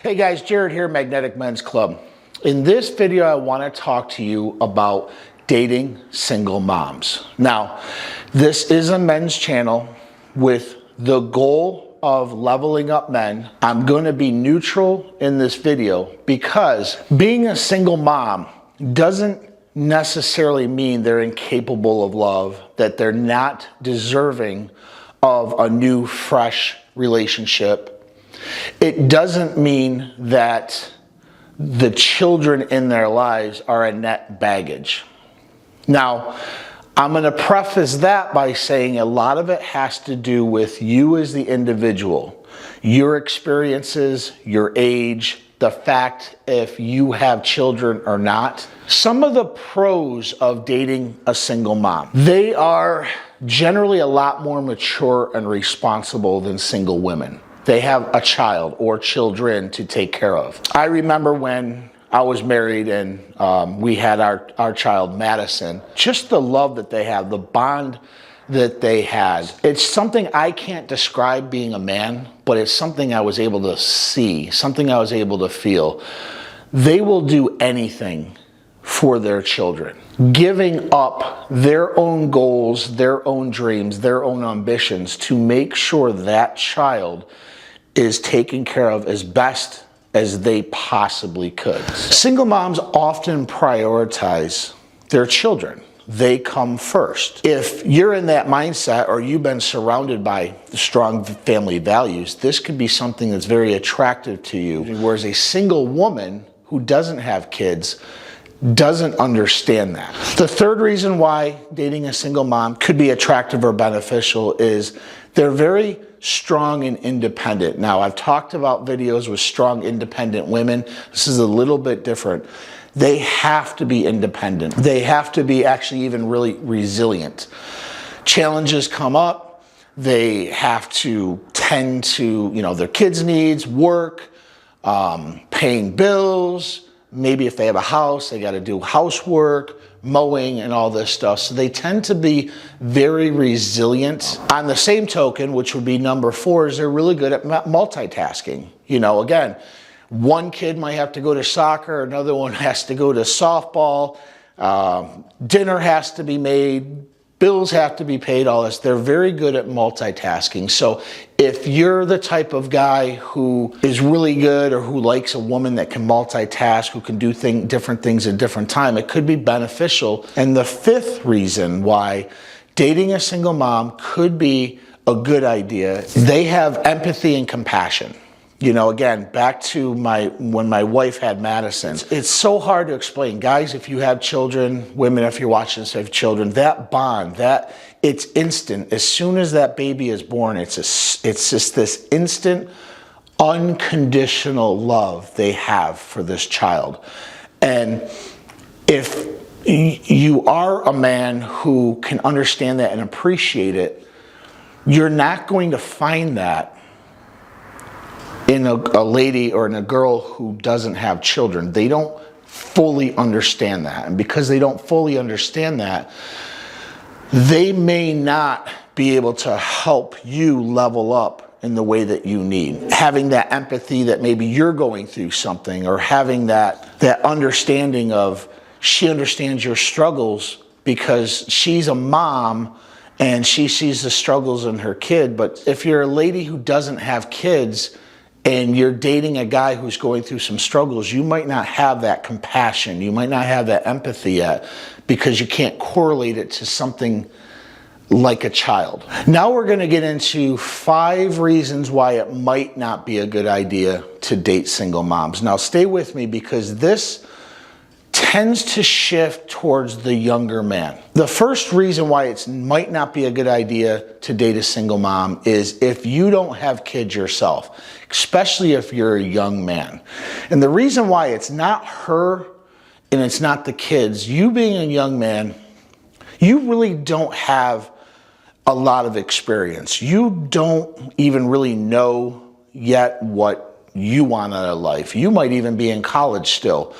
Hey guys, Jared here, Magnetic Men's Club. In this video, I want to talk to you about dating single moms. Now, this is a men's channel with the goal of leveling up men. I'm going to be neutral in this video because being a single mom doesn't necessarily mean they're incapable of love, that they're not deserving of a new, fresh relationship. It doesn't mean that the children in their lives are a net baggage. Now, I'm going to preface that by saying a lot of it has to do with you as the individual, your experiences, your age, the fact if you have children or not. Some of the pros of dating a single mom. They are generally a lot more mature and responsible than single women. They have a child or children to take care of. I remember when I was married and we had our child, Madison, just the love that they have, the bond that they had. It's something I can't describe being a man, but it's something I was able to see, something I was able to feel. They will do anything for their children, giving up their own goals, their own dreams, their own ambitions to make sure that child is taken care of as best as they possibly could. Single moms often prioritize their children. They come first. If you're in that mindset or you've been surrounded by strong family values, this could be something that's very attractive to you. Whereas a single woman who doesn't have kids doesn't understand that. The third reason why dating a single mom could be attractive or beneficial is they're very strong and independent. Now, I've talked about videos with strong, independent women. This is a little bit different. They have to be independent. They have to be actually even really resilient. Challenges come up. They have to tend to, their kids' needs, work, paying bills. Maybe if they have a house, they got to do housework, mowing, and all this stuff. So they tend to be very resilient. On the same token, which would be number 4, is they're really good at multitasking. Again, one kid might have to go to soccer, another one has to go to softball, dinner has to be made, bills have to be paid, all this. They're very good at multitasking. So if you're the type of guy who is really good or who likes a woman that can multitask, who can do different things at different time, it could be beneficial. And the 5th reason why dating a single mom could be a good idea, they have empathy and compassion. Again, back to when my wife had Madison, it's so hard to explain. Guys, if you have children, women, if you're watching this, have children, that bond, it's instant. As soon as that baby is born, it's just this instant, unconditional love they have for this child. And if you are a man who can understand that and appreciate it, you're not going to find that in a lady or in a girl who doesn't have children. They don't fully understand that. And because they don't fully understand that, they may not be able to help you level up in the way that you need. Having that empathy that maybe you're going through something, or having that understanding of she understands your struggles because she's a mom and she sees the struggles in her kid. But if you're a lady who doesn't have kids, and you're dating a guy who's going through some struggles, you might not have that compassion. You might not have that empathy yet because you can't correlate it to something like a child. Now we're going to get into 5 reasons why it might not be a good idea to date single moms. Now stay with me because this tends to shift towards the younger man. The first reason why it might not be a good idea to date a single mom is if you don't have kids yourself, especially if you're a young man. And the reason why it's not her and it's not the kids, you being a young man, you really don't have a lot of experience. You don't even really know yet what you want out of life. You might even be in college still.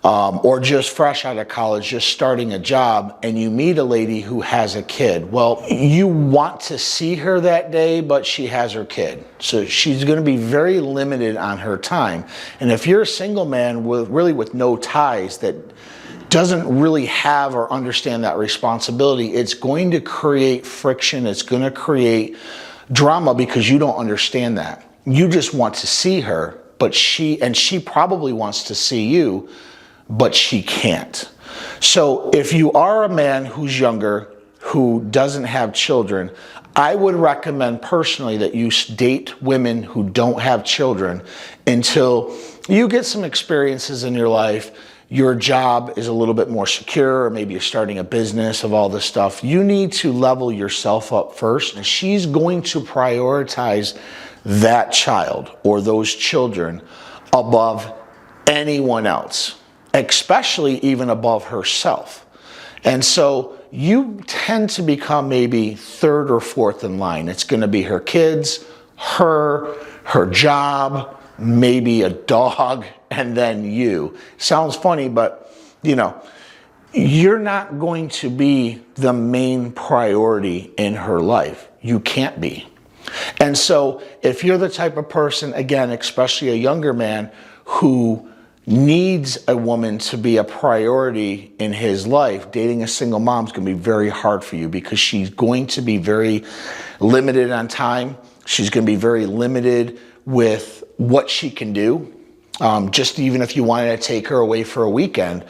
or just fresh out of college, just starting a job, and you meet a lady who has a kid. Well, you want to see her that day, but she has her kid. So she's going to be very limited on her time. And if you're a single man with no ties that doesn't really have or understand that responsibility, it's going to create friction. It's going to create drama because you don't understand that. You just want to see her, but she probably wants to see you, but she can't. So if you are a man who's younger, who doesn't have children, I would recommend personally that you date women who don't have children until you get some experiences in your life. Your job is a little bit more secure, or maybe you're starting a business of all this stuff. You need to level yourself up first, and she's going to prioritize that child or those children above anyone else, especially even above herself. And so you tend to become maybe third or fourth in line. It's going to be her kids, her job, maybe a dog, and then you. Sounds funny, but you're not going to be the main priority in her life. You can't be. And so if you're the type of person, again, especially a younger man, who needs a woman to be a priority in his life, dating a single mom is going to be very hard for you because she's going to be very limited on time. She's going to be very limited with what she can do. Just even if you wanted to take her away for a weekend,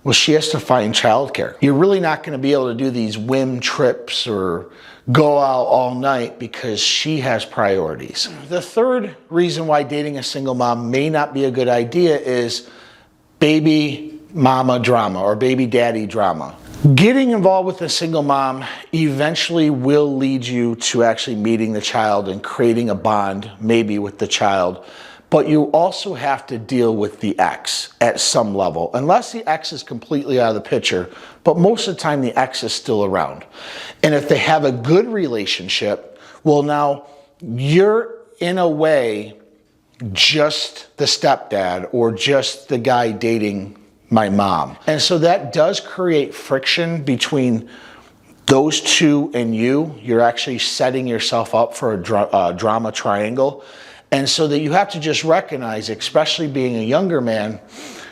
well, she has to find childcare. You're really not going to be able to do these whim trips or go out all night because she has priorities. The third reason why dating a single mom may not be a good idea is baby mama drama or baby daddy drama. Getting involved with a single mom eventually will lead you to actually meeting the child and creating a bond, maybe with the child. But you also have to deal with the ex at some level, unless the ex is completely out of the picture. But most of the time, the ex is still around. And if they have a good relationship, well, now you're in a way just the stepdad or just the guy dating my mom. And so that does create friction between those two and you. You're actually setting yourself up for a drama triangle. And so that you have to just recognize, especially being a younger man,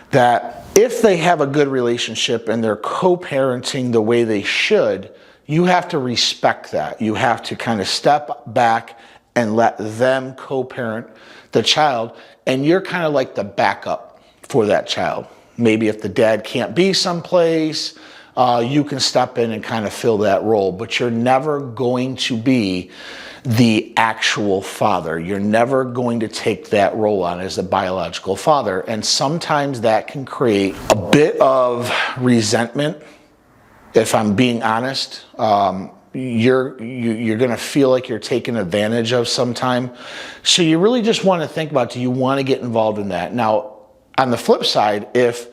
that if they have a good relationship and they're co-parenting the way they should, you have to respect that. You have to kind of step back and let them co-parent the child. And you're kind of like the backup for that child. Maybe if the dad can't be someplace, you can step in and kind of fill that role. But you're never going to be the actual father. You're never going to take that role on as a biological father. And sometimes that can create a bit of resentment. If I'm being honest, you're going to feel like you're taken advantage of sometime. So you really just want to think about, do you want to get involved in that? Now, on the flip side, if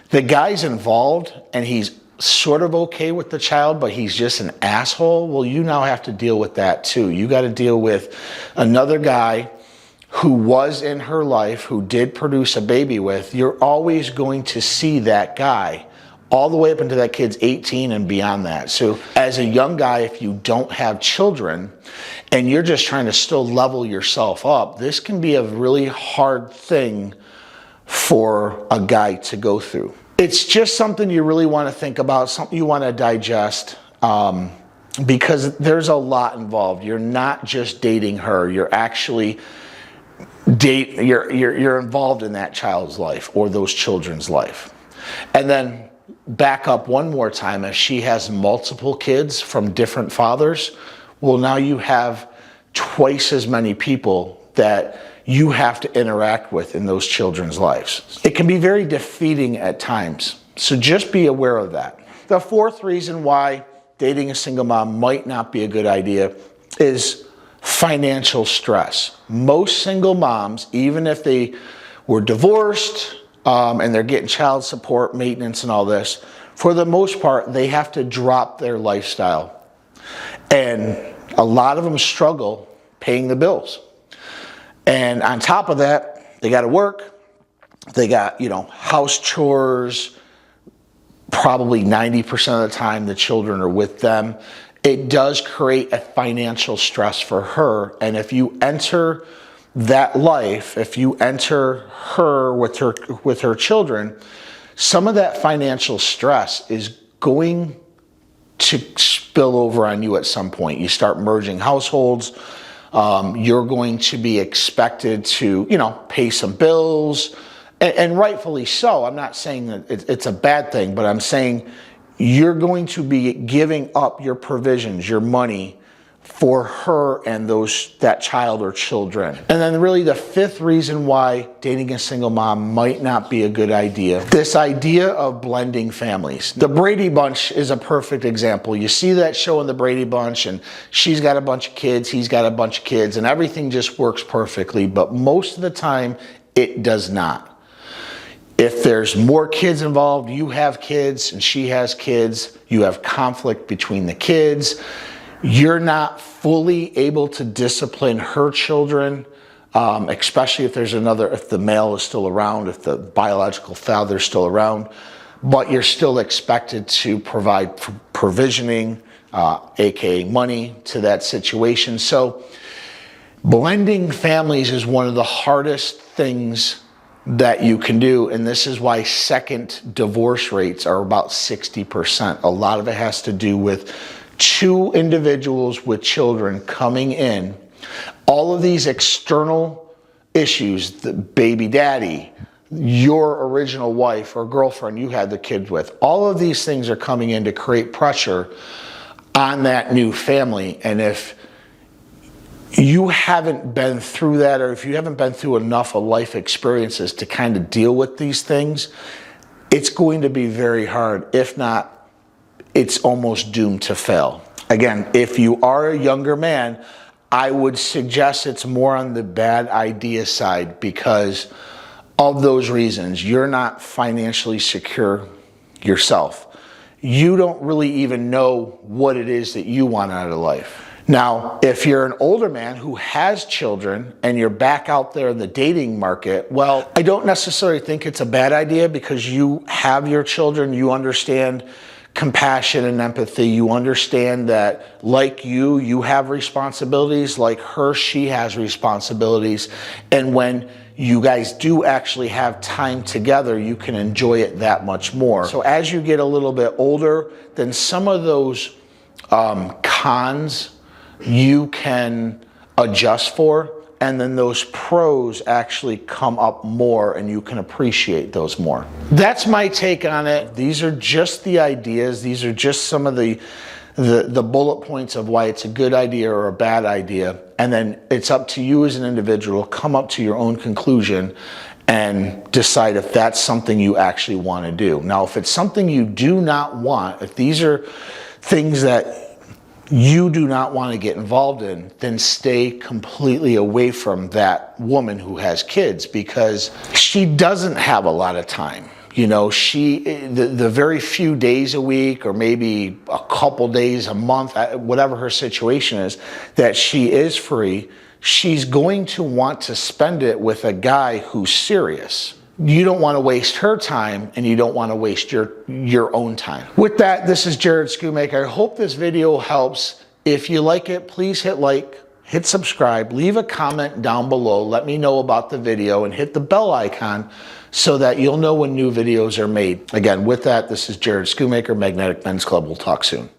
the guy's involved and he's sort of okay with the child, but he's just an asshole, well, you now have to deal with that too. You got to deal with another guy who was in her life, who did produce a baby with. You're always going to see that guy all the way up until that kid's 18 and beyond that. So as a young guy, if you don't have children and you're just trying to still level yourself up, this can be a really hard thing for a guy to go through. It's just something you really want to think about, something you want to digest, because there's a lot involved. You're not just dating her. You're actually you're involved in that child's life or those children's life. And then back up one more time. If she has multiple kids from different fathers, well, now you have twice as many people that you have to interact with in those children's lives. It can be very defeating at times. So just be aware of that. The fourth reason why dating a single mom might not be a good idea is financial stress. Most single moms, even if they were divorced and they're getting child support, maintenance, and all this, for the most part, they have to drop their lifestyle. And a lot of them struggle paying the bills. And on top of that, they got to work, They got, house chores, probably 90% of the time the children are with them. It does create a financial stress for her. And if you enter that life, if you enter her with her children, some of that financial stress is going to spill over on you at some point. You start merging households. You're going to be expected to, pay some bills, and rightfully so. I'm not saying that it's a bad thing, but I'm saying you're going to be giving up your provisions, your money, for her and that child or children. And then really the fifth reason why dating a single mom might not be a good idea, this idea of blending families. The Brady Bunch is a perfect example. You see that show in the Brady Bunch, and she's got a bunch of kids, he's got a bunch of kids, and everything just works perfectly, but most of the time it does not. If there's more kids involved, you have kids and she has kids, you have conflict between the kids, you're not fully able to discipline her children, especially if the male is still around, if the biological father is still around, but you're still expected to provide provisioning, aka money, to that situation. So blending families is one of the hardest things that you can do, and this is why second divorce rates are about 60%. A lot of it has to do with two individuals with children coming in. All of these external issues, the baby daddy, your original wife or girlfriend you had the kids with, all of these things are coming in to create pressure on that new family. And if you haven't been through that, or if you haven't been through enough of life experiences to kind of deal with these things, it's going to be very hard. If not, it's almost doomed to fail. Again, if you are a younger man, I would suggest it's more on the bad idea side because of those reasons. You're not financially secure yourself. You don't really even know what it is that you want out of life. Now, if you're an older man who has children and you're back out there in the dating market, well, I don't necessarily think it's a bad idea because you have your children, you understand compassion and empathy, you understand that like you have responsibilities, like her, she has responsibilities, and when you guys do actually have time together, you can enjoy it that much more. So as you get a little bit older, then some of those cons you can adjust for, and then those pros actually come up more and you can appreciate those more. That's my take on it. These are just the ideas. These are just some of the bullet points of why it's a good idea or a bad idea. And then it's up to you as an individual, come up to your own conclusion and decide if that's something you actually want to do. Now, if it's something you do not want, if these are things that you do not want to get involved in, then stay completely away from that woman who has kids because she doesn't have a lot of time. The very few days a week or maybe a couple days a month, whatever her situation is, that she is free, she's going to want to spend it with a guy who's serious. You don't want to waste her time and you don't want to waste your own time. With that, this is Jared Schoonmaker. I hope this video helps. If you like it, please hit like, hit subscribe, leave a comment down below. Let me know about the video and hit the bell icon so that you'll know when new videos are made. Again, with that, this is Jared Schoonmaker, Magnetic Men's Club. We'll talk soon.